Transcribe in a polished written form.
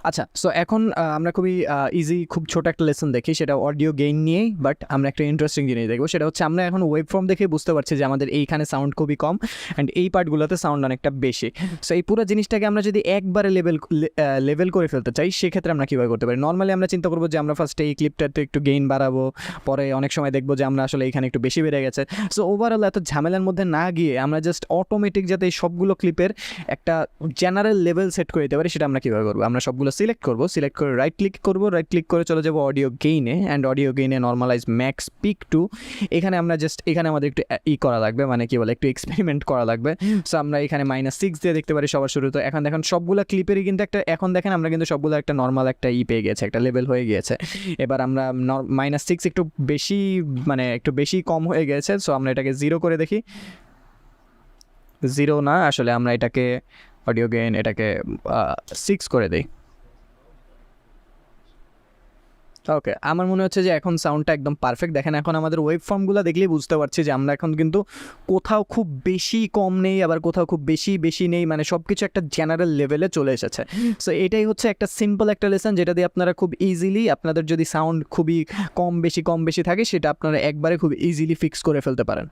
আচ্ছা, সো এখন আমরা খুবই ইজি খুব ছোট একটা লেসন দেখি, সেটা অডিও গেইন নিয়েই। বাট আমরা একটা ইন্টারেস্টিং জিনিস দেখবো, সেটা হচ্ছে আমরা এখন ওয়েব ফর্ম দেখে বুঝতে পারছি যে আমাদের এইখানে সাউন্ড খুবই কম অ্যান্ড এই পার্টগুলোতে সাউন্ড অনেকটা বেশি। সো এই পুরো জিনিসটাকে আমরা যদি একবারে লেভেল করে ফেলতে চাই, সেক্ষেত্রে আমরা কীভাবে করতে পারি? নর্মালি আমরা চিন্তা করবো যে আমরা ফার্স্টে এই ক্লিপটাতে একটু গেইন বাড়াবো, পরে অনেক সময় দেখবো যে আমরা আসলে এখানে একটু বেশি বেড়ে গেছে। সো ওভারঅল এত ঝামেলার মধ্যে না গিয়ে আমরা জাস্ট অটোমেটিক যাতে এই সবগুলো ক্লিপের একটা জেনারেল লেভেল সেট করে দিতে পারি, সেটা আমরা কীভাবে করবো? আমরা সবগুলো সিলেক্ট করে রাইট ক্লিক করে চলে যাবো অডিও গেইনে, অ্যান্ড অডিও গেইনে নর্মালাইজ ম্যাক্স পিক টু। এখানে আমরা জাস্ট এখানে আমাদের একটু করা লাগবে, মানে কি বলে, একটু এক্সপেরিমেন্ট করা লাগবে। সো আমরা এখানে -6 দিয়ে দেখতে পারি সবার শুরু। তো এখন দেখেন সবগুলো ক্লিপেরই কিন্তু একটা, এখন দেখেন আমরা কিন্তু সবগুলো একটা নর্মাল একটা পেয়ে গেছে, একটা লেভেল হয়ে গিয়েছে। এবার আমরা -6 একটু বেশি, মানে একটু বেশি কম হয়ে গেছে। সো আমরা এটাকে 0 করে দেখি। 0 না, আসলে আমরা এটাকে অডিও গেইন এটাকে 6 করে দিই। ওকে, আমার মনে হচ্ছে যে এখন সাউন্ডটা একদম পারফেক্ট। দেখেন এখন আমাদের ওয়েব ফর্মগুলো দেখলেই বুঝতে পারছি যে আমরা এখন কিন্তু কোথাও খুব বেশি কম নেই, আবার কোথাও খুব বেশি নেই, মানে সব কিছু একটা জেনারেল লেভেলে চলে এসেছে। সো এটাই হচ্ছে একটা সিম্পল একটা লেসন, যেটা দিয়ে আপনারা খুব ইজিলি আপনাদের যদি সাউন্ড খুবই কম বেশি থাকে, সেটা আপনারা একবারে খুব ইজিলি ফিক্স করে ফেলতে পারেন।